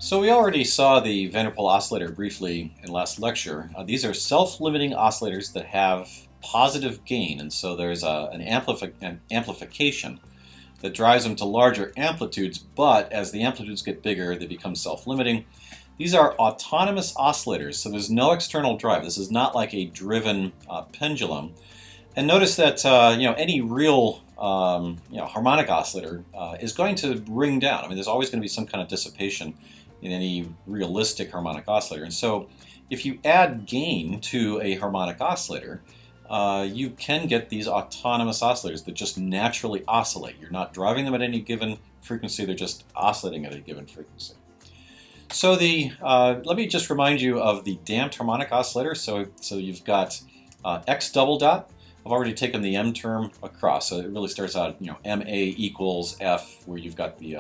So we already saw the Van der Pol oscillator briefly in last lecture. These are self-limiting oscillators that have positive gain, and so there's an amplification that drives them to larger amplitudes, but as the amplitudes get bigger, they become self-limiting. These are autonomous oscillators, so there's no external drive. This is not like a driven pendulum. And notice that any real harmonic oscillator is going to ring down. I mean, there's always going to be some kind of dissipation in any realistic harmonic oscillator. And so if you add gain to a harmonic oscillator, you can get these autonomous oscillators that just naturally oscillate. You're not driving them at any given frequency, they're just oscillating at a given frequency. So let me just remind you of the damped harmonic oscillator. So you've got x double dot. I've already taken the m term across, so it really starts out, ma equals f, where you've got the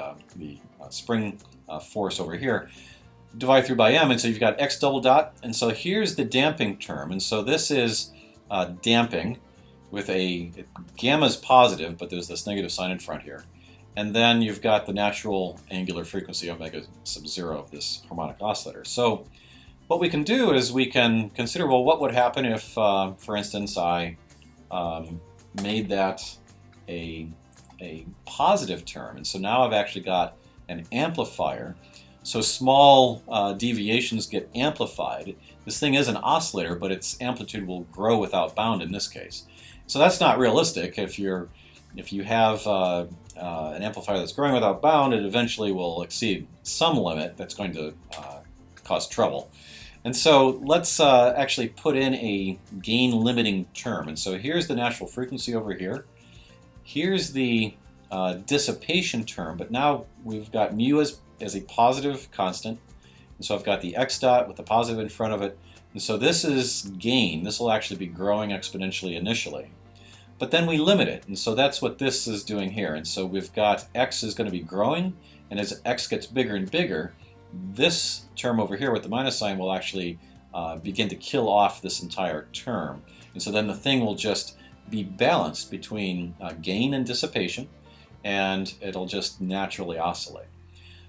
spring force over here, divide through by m, and so you've got x double dot, and so here's the damping term, and so this is damping with gamma's positive, but there's this negative sign in front here, and then you've got the natural angular frequency omega sub 0 of this harmonic oscillator. So what we can do is we can consider, well, what would happen if, for instance, I made that a positive term, and so now I've actually got an amplifier. So small deviations get amplified. This thing is an oscillator, but its amplitude will grow without bound in this case. So that's not realistic. If you have an amplifier that's growing without bound, it eventually will exceed some limit that's going to cause trouble. And so let's actually put in a gain limiting term. And so here's the natural frequency over here. Here's the dissipation term, but now we've got mu as a positive constant. And so I've got the x dot with the positive in front of it. And so this is gain. This will actually be growing exponentially initially. But then we limit it. And so that's what this is doing here. And so we've got x is going to be growing. And as x gets bigger and bigger, this term over here with the minus sign will actually begin to kill off this entire term. And so then the thing will just be balanced between gain and dissipation, and it'll just naturally oscillate.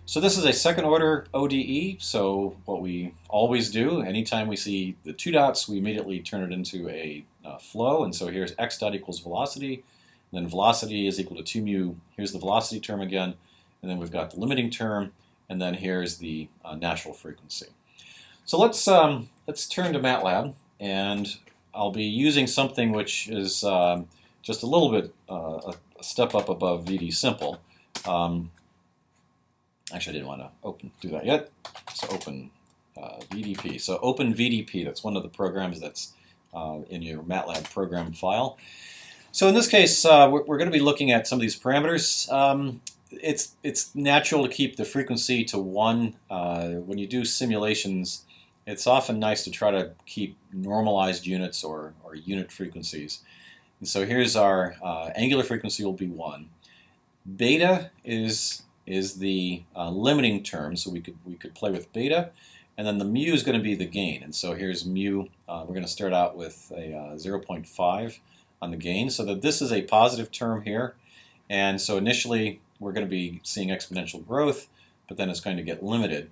So this is a second order ODE, so what we always do, anytime we see the two dots, we immediately turn it into a flow, and so here's x dot equals velocity, and then velocity is equal to 2 mu, here's the velocity term again, and then we've got the limiting term, and then here's the natural frequency. So let's turn to Matlab, and I'll be using something which is just a little bit a step up above VD simple. Actually, I didn't want to do that yet. So open VDP. So open VDP. That's one of the programs that's in your Matlab program file. So in this case, we're going to be looking at some of these parameters. It's natural to keep the frequency to 1. When you do simulations, it's often nice to try to keep normalized units or unit frequencies. And so here's our angular frequency will be 1. Beta is the limiting term, so we could play with beta, and then the mu is going to be the gain. And so here's mu. We're going to start out with a 0.5 on the gain, so that this is a positive term here. And so initially we're going to be seeing exponential growth, but then it's going to get limited.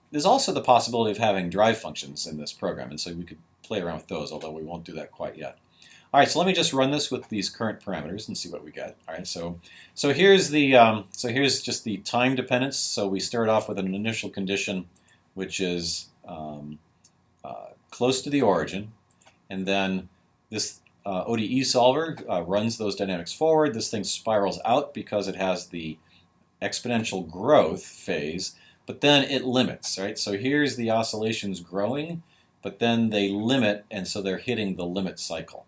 There's also the possibility of having drive functions in this program, and so we could play around with those, although we won't do that quite yet. All right, so let me just run this with these current parameters and see what we get. All right, so here's here's just the time dependence. So we start off with an initial condition, which is close to the origin, and then this ODE solver runs those dynamics forward. This thing spirals out because it has the exponential growth phase, but then it limits, right? So here's the oscillations growing, but then they limit, and so they're hitting the limit cycle.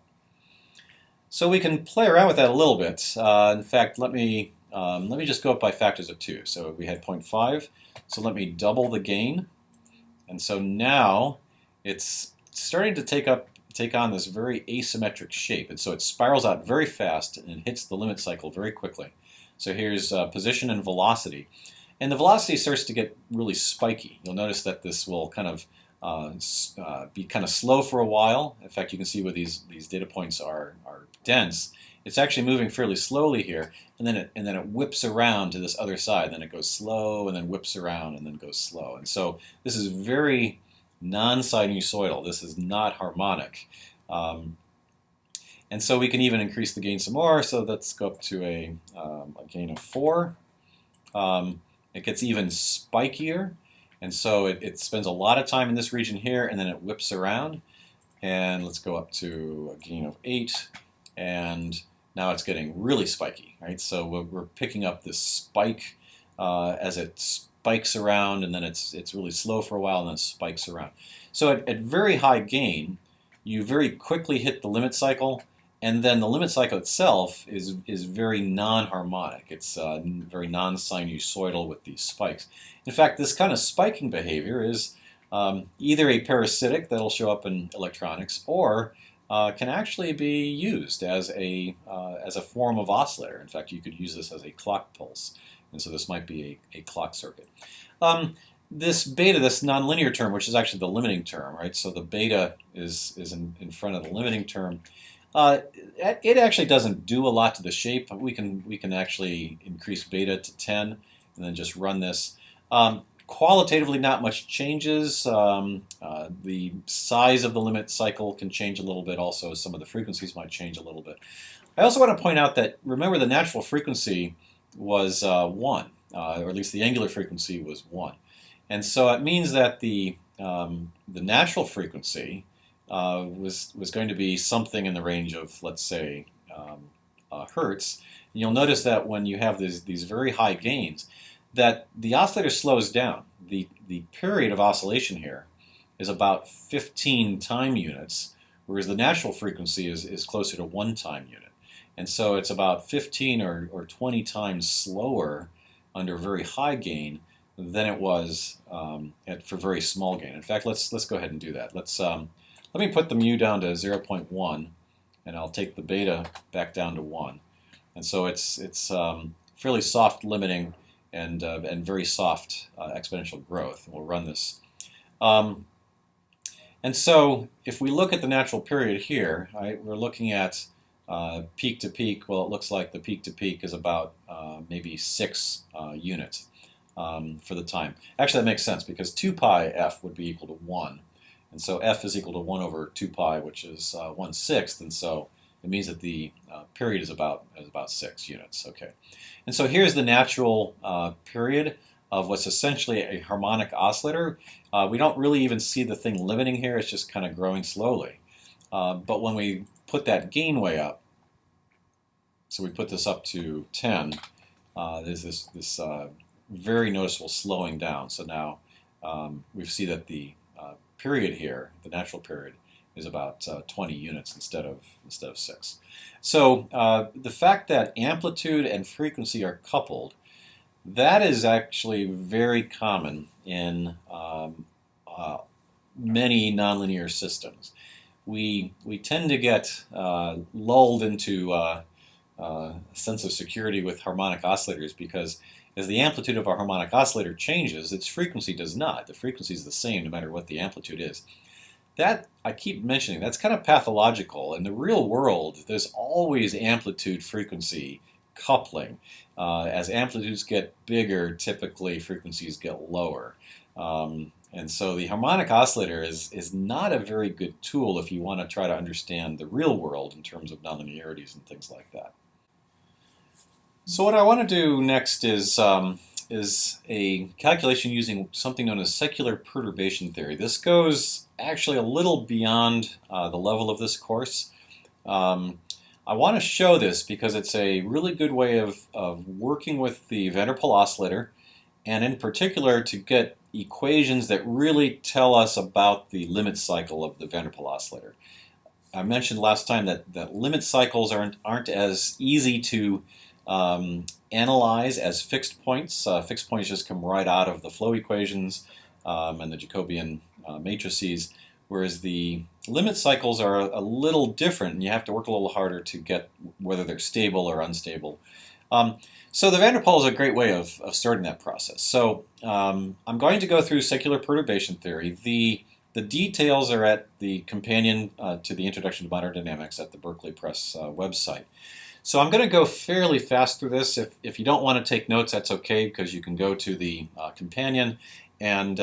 So we can play around with that a little bit. In fact, let me just go up by factors of 2. So we had 0.5, so let me double the gain, and so now it's starting to take on this very asymmetric shape, and so it spirals out very fast and hits the limit cycle very quickly. So here's position and velocity, and the velocity starts to get really spiky. You'll notice that this will kind of be kind of slow for a while. In fact, you can see where these data points are dense, it's actually moving fairly slowly here, and then it whips around to this other side. Then it goes slow, and then whips around, and then goes slow. And so this is very non-sinusoidal. This is not harmonic. And so we can even increase the gain some more. So let's go up to a gain of 4. It gets even spikier. And so it spends a lot of time in this region here, and then it whips around. And let's go up to a gain of 8. And now it's getting really spiky, right? So we're picking up this spike as it spikes around, and then it's really slow for a while, and then spikes around. So at very high gain, you very quickly hit the limit cycle, and then the limit cycle itself is very non-harmonic. It's very non-sinusoidal with these spikes. In fact, this kind of spiking behavior is either a parasitic that'll show up in electronics, or can actually be used as a form of oscillator. In fact, you could use this as a clock pulse, and so this might be a clock circuit. This beta, this nonlinear term, which is actually the limiting term, right? So the beta is in front of the limiting term. It actually doesn't do a lot to the shape. We can actually increase beta to 10 and then just run this. Qualitatively, not much changes. The size of the limit cycle can change a little bit. Also, some of the frequencies might change a little bit. I also want to point out that, remember, the natural frequency was 1, or at least the angular frequency was 1. And so it means that the natural frequency was going to be something in the range of, let's say, hertz. And you'll notice that when you have these very high gains, that the oscillator slows down. The period of oscillation here is about 15 time units, whereas the natural frequency is closer to 1 time unit. And so it's about 15 or 20 times slower under very high gain than it was for very small gain. In fact, let's go ahead and do that. Let me put the mu down to 0.1, and I'll take the beta back down to 1. And so it's fairly soft limiting and very soft exponential growth. We'll run this. And so if we look at the natural period here, right, we're looking at peak to peak. Well, it looks like the peak to peak is about maybe 6 units for the time. Actually, that makes sense, because 2 pi f would be equal to 1. And so f is equal to 1 over 2 pi, which is 1/6. And so it means that the period is about 6 units. Okay. And so here's the natural period of what's essentially a harmonic oscillator. We don't really even see the thing limiting here. It's just kind of growing slowly. But when we put that gain way up, so we put this up to 10, there's this very noticeable slowing down. So now we see that the period here, the natural period, is about 20 units instead of 6. So the fact that amplitude and frequency are coupled, that is actually very common in many nonlinear systems. We tend to get lulled into a sense of security with harmonic oscillators, because as the amplitude of a harmonic oscillator changes, its frequency does not. The frequency is the same no matter what the amplitude is. That, I keep mentioning, that's kind of pathological. In the real world, there's always amplitude-frequency coupling. As amplitudes get bigger, typically frequencies get lower. And so the harmonic oscillator is not a very good tool if you want to try to understand the real world in terms of nonlinearities and things like that. So what I want to do next is a calculation using something known as secular perturbation theory. This goes actually a little beyond the level of this course. I want to show this because it's a really good way of working with the Van der Pol oscillator, and in particular to get equations that really tell us about the limit cycle of the Van der Pol oscillator. I mentioned last time that limit cycles aren't as easy to analyze as fixed points. Fixed points just come right out of the flow equations and the Jacobian matrices, whereas the limit cycles are a little different, and you have to work a little harder to get whether they're stable or unstable. So the Van der Pol is a great way of starting that process. So I'm going to go through secular perturbation theory. The The details are at the companion to the Introduction to Modern Dynamics at the Berkeley Press website. So I'm going to go fairly fast through this. If you don't want to take notes, that's okay, because you can go to the companion and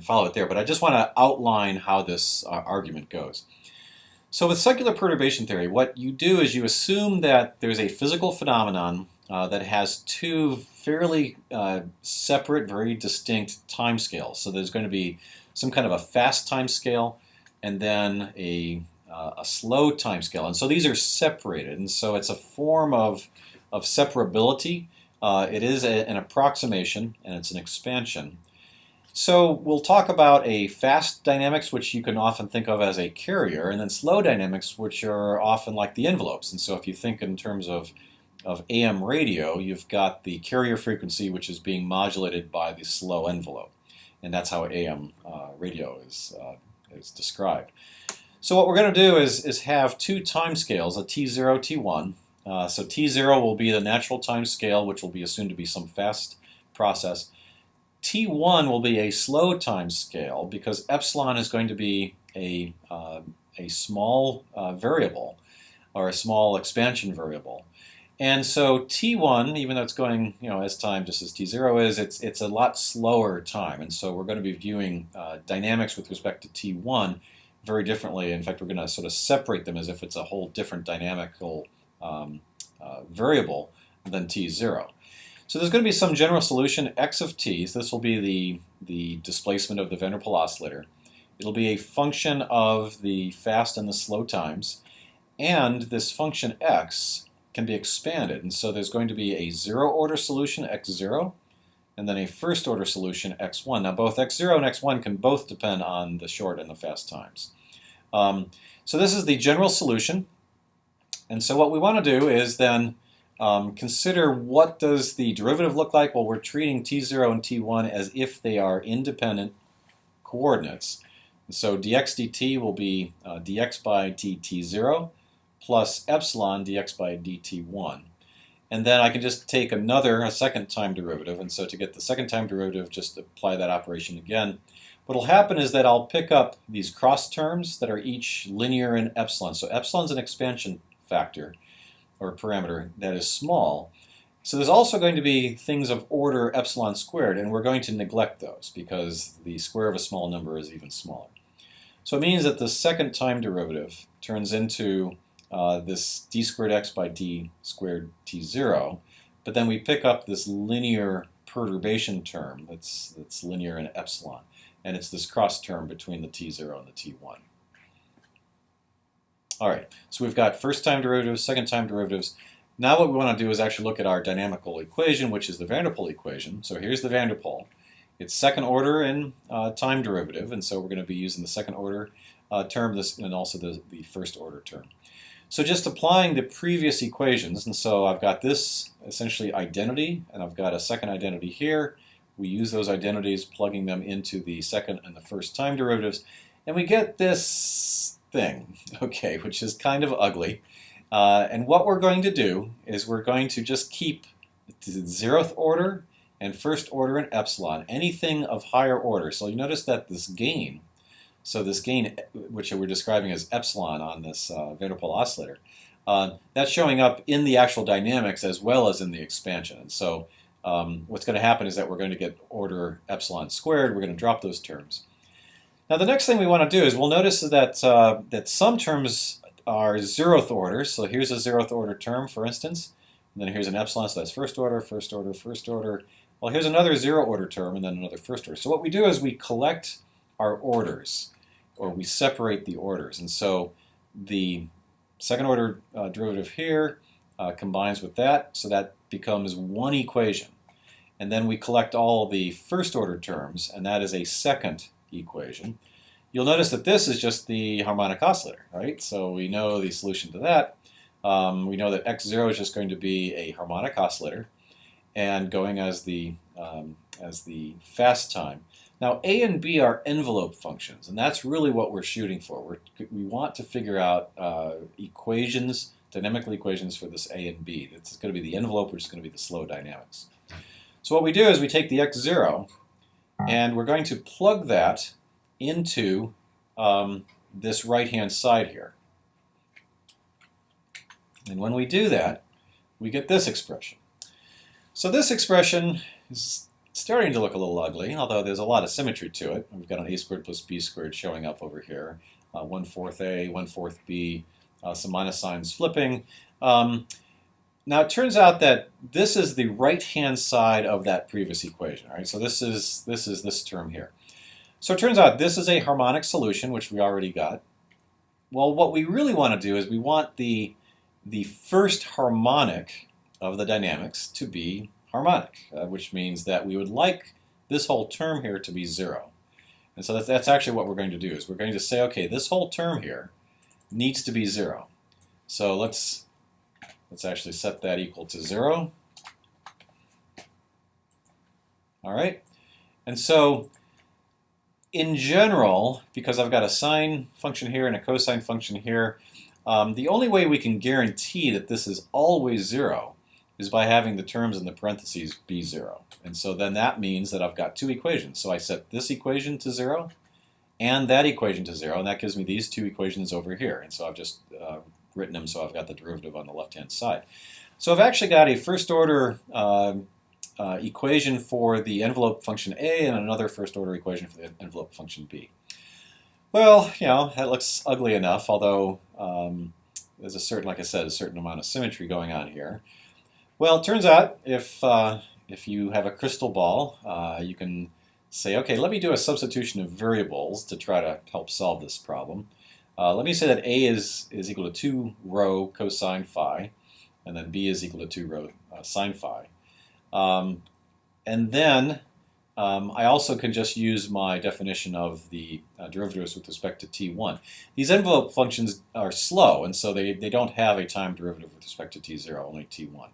follow it there. But I just want to outline how this argument goes. So with circular perturbation theory, what you do is you assume that there's a physical phenomenon that has two fairly separate, very distinct timescales. So there's going to be some kind of a fast timescale and then a slow timescale. And so these are separated. And so it's a form of separability. It is an approximation, and it's an expansion. So we'll talk about a fast dynamics, which you can often think of as a carrier, and then slow dynamics, which are often like the envelopes. And so if you think in terms of AM radio, you've got the carrier frequency, which is being modulated by the slow envelope. And that's how AM radio is described. So what we're going to do is have two time scales, a T0, T1. So T0 will be the natural time scale, which will be assumed to be some fast process. T1 will be a slow time scale because epsilon is going to be a small variable, or a small expansion variable. And so T1, even though it's going as time just as T0 is, it's a lot slower time. And so we're going to be viewing dynamics with respect to T1 very differently. In fact, we're going to sort of separate them as if it's a whole different dynamical variable than T0. So there's going to be some general solution, x of t. So this will be the displacement of the Van der Pol oscillator. It'll be a function of the fast and the slow times. And this function x can be expanded. And so there's going to be a zero-order solution, x0, and then a first-order solution, x1. Now both x0 and x1 can both depend on the short and the fast times. So this is the general solution. And so what we want to do is then consider what does the derivative look like. Well, we're treating T0 and T1 as if they are independent coordinates. And so dx dt will be dx by dt0 plus epsilon dx by dt1. And then I can just take a second time derivative. And so to get the second time derivative, just apply that operation again. What will happen is that I'll pick up these cross terms that are each linear in epsilon. So epsilon's an expansion factor, or parameter, that is small. So there's also going to be things of order epsilon squared, and we're going to neglect those because the square of a small number is even smaller. So it means that the second time derivative turns into this d squared x by d squared t0, but then we pick up this linear perturbation term that's linear in epsilon, and it's this cross term between the t0 and the t1. All right, so we've got first time derivatives, second time derivatives. Now what we want to do is actually look at our dynamical equation, which is the Van der Pol equation. So here's the Van der Pol. It's second order in time derivative, and so we're going to be using the second order term and also the first order term. So just applying the previous equations, and so I've got this essentially identity, and I've got a second identity here. We use those identities, plugging them into the second and the first time derivatives, and we get this thing, okay, which is kind of ugly. And what we're going to do is we're going to just keep the zeroth order and first order in epsilon, anything of higher order. So you notice that this gain, which we're describing as epsilon on this Van der Pol oscillator, that's showing up in the actual dynamics as well as in the expansion. And so what's going to happen is that we're going to get order epsilon squared. We're going to drop those terms. Now the next thing we want to do is we'll notice that that some terms are zeroth order. So here's a zeroth order term, for instance, and then here's an epsilon, so that's first order, first order, first order. Well, here's another zero order term, and then another first order. So what we do is we collect our orders, or we separate the orders. And so the second order derivative here combines with that, so that becomes one equation. And then we collect all the first order terms, and that is a second equation. You'll notice that this is just the harmonic oscillator, right? So we know the solution to that. We know that x0 is just going to be a harmonic oscillator, and going as the fast time. Now a and b are envelope functions, and that's really what we're shooting for. We want to figure out equations, dynamical equations for this a and b. It's going to be the envelope, which is going to be the slow dynamics. So what we do is we take the x0, and we're going to plug that into this right-hand side here. And when we do that, we get this expression. So this expression is starting to look a little ugly, although there's a lot of symmetry to it. We've got an a squared plus b squared showing up over here. 1/4 a, 1/4 b, some minus signs flipping. Now it turns out that this is the right-hand side of that previous equation. Right? So this is this term here. So it turns out this is a harmonic solution, which we already got. Well, what we really want to do is we want the first harmonic of the dynamics to be harmonic, which means that we would like this whole term here to be 0. And so that's actually what we're going to do, is we're going to say, okay, this whole term here needs to be 0. So let's actually set that equal to 0. All right. And so in general, because I've got a sine function here and a cosine function here, the only way we can guarantee that this is always 0 is by having the terms in the parentheses be 0. And so then that means that I've got two equations. So I set this equation to 0 and that equation to 0, and that gives me these two equations over here. And so I've just written them so I've got the derivative on the left-hand side. So I've actually got a first-order equation for the envelope function A and another first-order equation for the envelope function B. Well, you know, that looks ugly enough, although there's a certain, like I said, a certain amount of symmetry going on here. Well, it turns out if you have a crystal ball, you can say, okay, let me do a substitution of variables to try to help solve this problem. Let me say that A is equal to 2 rho cosine phi, and then B is equal to 2 rho sine phi. And then I also can just use my definition of the derivatives with respect to t1. These envelope functions are slow, and so they don't have a time derivative with respect to t0, only t1.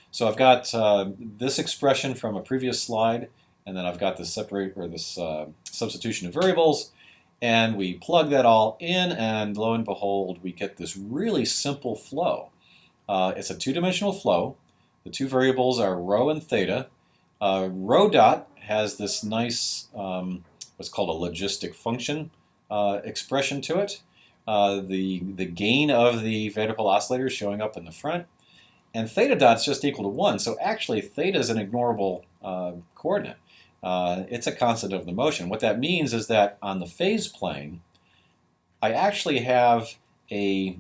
So I've got this expression from a previous slide, and then I've got this substitution of variables, and we plug that all in, and lo and behold, we get this really simple flow. It's a two-dimensional flow. The two variables are rho and theta. Rho dot has this nice, what's called a logistic function expression to it. The gain of the Vanderpool oscillator is showing up in the front. And theta dot's just equal to 1. So actually, theta is an ignorable coordinate. It's a constant of the motion. What that means is that on the phase plane, I actually have a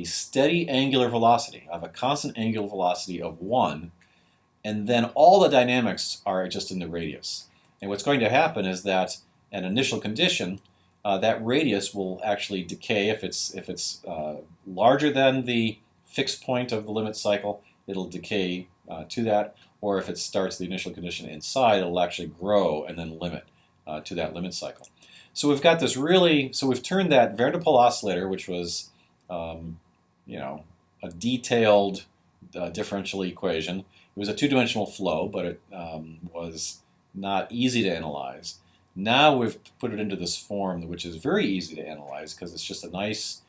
steady angular velocity. I have a constant angular velocity of 1. And then all the dynamics are just in the radius. And what's going to happen is that at initial condition, that radius will actually decay. If it's larger than the fixed point of the limit cycle, it'll decay to that. Or if it starts the initial condition inside, it'll actually grow and then limit to that limit cycle. So we've got this so we've turned that Vanderpool oscillator, which was, you know, a detailed differential equation. It was a two-dimensional flow, but it was not easy to analyze. Now we've put it into this form, which is very easy to analyze because it's just a nice,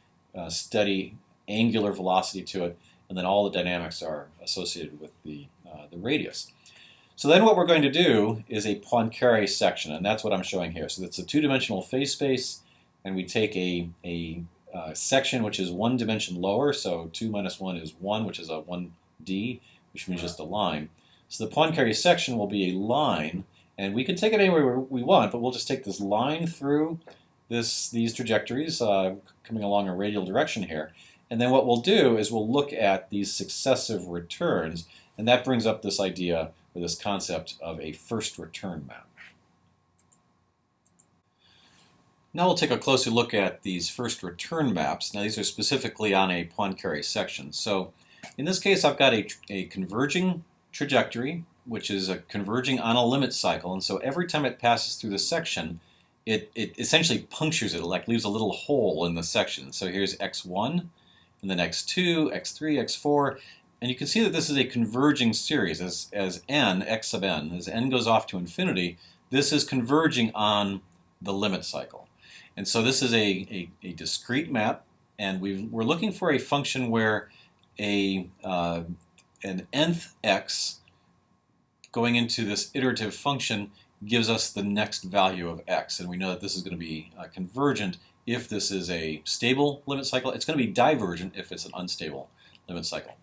steady angular velocity to it, and then all the dynamics are associated with the radius. So then what we're going to do is a Poincaré section, and that's what I'm showing here. So that's a two-dimensional phase space, and we take a section which is one dimension lower, so 2 minus 1 is 1, which is a 1D, which means just a line. So the Poincaré section will be a line, and we can take it anywhere we want, but we'll just take this line through these trajectories coming along a radial direction here. And then what we'll do is we'll look at these successive returns, and that brings up this idea, or this concept of a first return map. Now we'll take a closer look at these first return maps. Now these are specifically on a Poincaré section. So in this case, I've got a converging trajectory, which is converging on a limit cycle. And so every time it passes through the section, it essentially punctures it, like leaves a little hole in the section. So here's x1, and then x2, x3, x4. And you can see that this is a converging series as n, x sub n, as n goes off to infinity, this is converging on the limit cycle. And so this is a discrete map, and we're looking for a function where an nth x going into this iterative function gives us the next value of x. And we know that this is going to be convergent if this is a stable limit cycle. It's going to be divergent if it's an unstable limit cycle.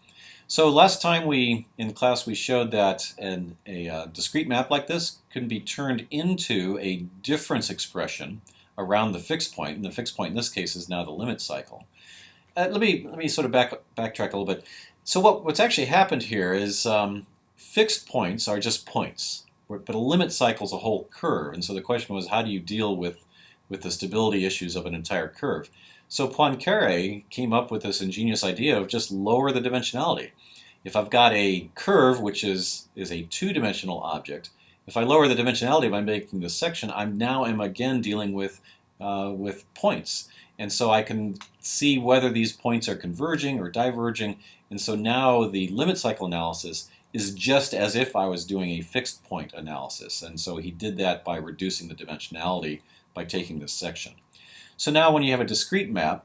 So last time in class we showed that a discrete map like this can be turned into a difference expression around the fixed point, and the fixed point in this case is now the limit cycle. Let me sort of backtrack a little bit. So what's actually happened here is fixed points are just points, but a limit cycle is a whole curve, and so the question was, how do you deal with the stability issues of an entire curve? So Poincaré came up with this ingenious idea of just lower the dimensionality. If I've got a curve which is a two-dimensional object, if I lower the dimensionality by making this section, I now am again dealing with points. And so I can see whether these points are converging or diverging. And so now the limit cycle analysis is just as if I was doing a fixed point analysis. And so he did that by reducing the dimensionality by taking this section. So now when you have a discrete map,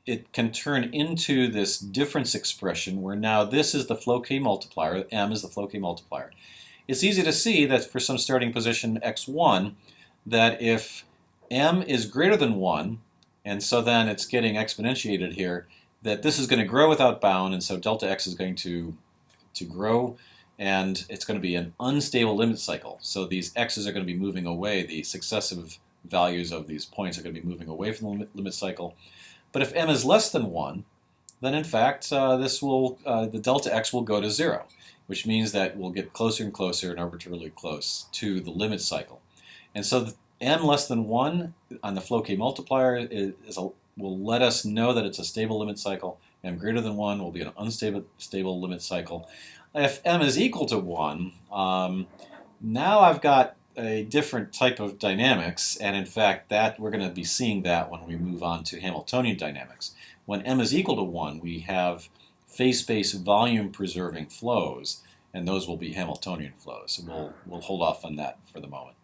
it can turn into this difference expression where now this is the flow k multiplier, m is the flow k multiplier. It's easy to see that for some starting position x1, that if m is greater than 1, and so then it's getting exponentiated here, that this is going to grow without bound, and so delta x is going to grow, and it's going to be an unstable limit cycle. So these x's are going to be moving away, the successive values of these points are going to be moving away from the limit cycle. But if m is less than 1, then in fact the delta x will go to 0, which means that we'll get closer and closer and arbitrarily close to the limit cycle. And so m less than 1 on the flow k multiplier will let us know that it's a stable limit cycle. M greater than 1 will be an unstable limit cycle. If m is equal to 1, now I've got a different type of dynamics, and in fact that we're going to be seeing that when we move on to Hamiltonian dynamics. When m is equal to 1, we have phase space volume preserving flows, and those will be Hamiltonian flows. So we'll hold off on that for the moment.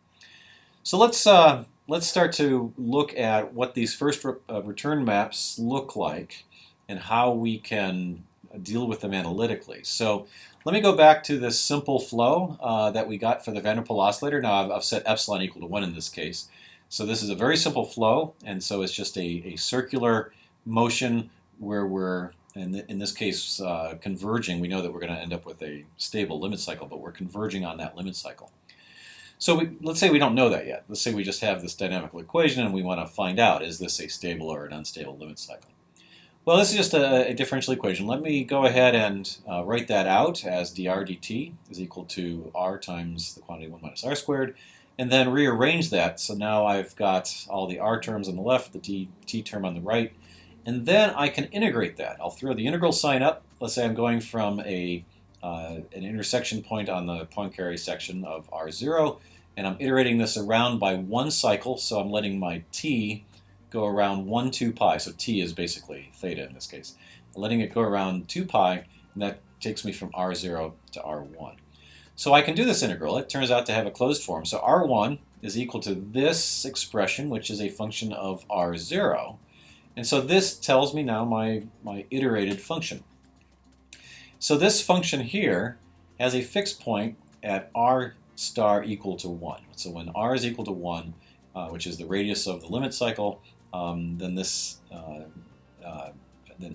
So let's start to look at what these first return maps look like and how we can deal with them analytically. So let me go back to this simple flow that we got for the Van der Pol oscillator. Now I've set epsilon equal to 1 in this case. So this is a very simple flow, and so it's just a circular motion where we're, in this case, converging. We know that we're going to end up with a stable limit cycle, but we're converging on that limit cycle. So let's say we don't know that yet. Let's say we just have this dynamical equation and we want to find out, is this a stable or an unstable limit cycle? Well, this is just a differential equation. Let me go ahead and write that out as dr dt is equal to r times the quantity 1 minus r squared, and then rearrange that. So now I've got all the r terms on the left, the t term on the right, and then I can integrate that. I'll throw the integral sign up. Let's say I'm going from an intersection point on the Poincaré section of r0, and I'm iterating this around by one cycle, so I'm letting my t go around 1, 2 pi, so t is basically theta in this case. I'm letting it go around 2 pi, and that takes me from r0 to r1. So I can do this integral. It turns out to have a closed form. So r1 is equal to this expression, which is a function of r0. And so this tells me now my iterated function. So this function here has a fixed point at r star equal to 1. So when r is equal to 1, which is the radius of the limit cycle, then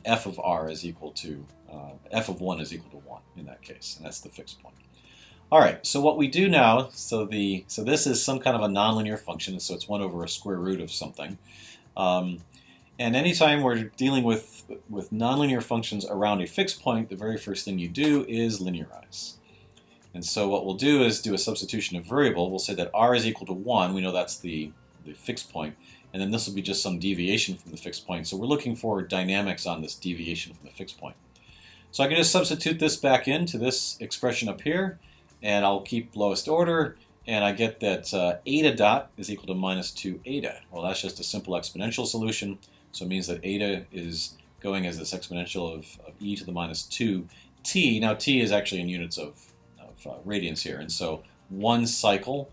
f of r is equal to f of 1 is equal to 1 in that case, and that's the fixed point. All right, so what we do now, so this is some kind of a nonlinear function, so it's 1 over a square root of something. And anytime we're dealing with nonlinear functions around a fixed point, the very first thing you do is linearize. And so what we'll do is do a substitution of variable. We'll say that r is equal to 1. We know that's the fixed point. And then this will be just some deviation from the fixed point. So we're looking for dynamics on this deviation from the fixed point. So I can just substitute this back into this expression up here, and I'll keep lowest order, and I get that eta dot is equal to minus 2 eta. Well, that's just a simple exponential solution. So it means that eta is going as this exponential of e to the minus 2 t. Now t is actually in units of radians here, and so one cycle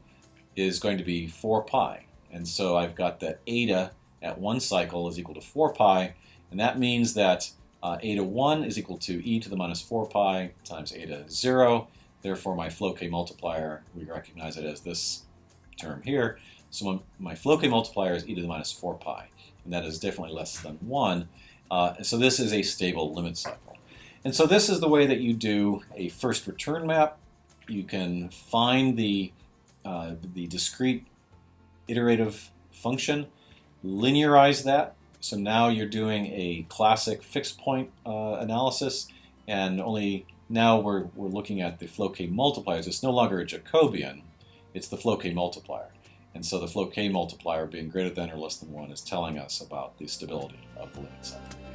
is going to be 4 pi. And so I've got that eta at one cycle is equal to 4 pi, and that means that eta 1 is equal to e to the minus 4 pi times eta 0. Therefore, my flow k multiplier, we recognize it as this term here. So my flow k multiplier is e to the minus 4 pi, and that is definitely less than 1. So this is a stable limit cycle. And so this is the way that you do a first return map. You can find the discrete iterative function, linearize that. So now you're doing a classic fixed point analysis, and only now we're looking at the flow k multipliers. It's no longer a Jacobian, it's the flow k multiplier. And so the flow k multiplier being greater than or less than 1 is telling us about the stability of the limit cycle.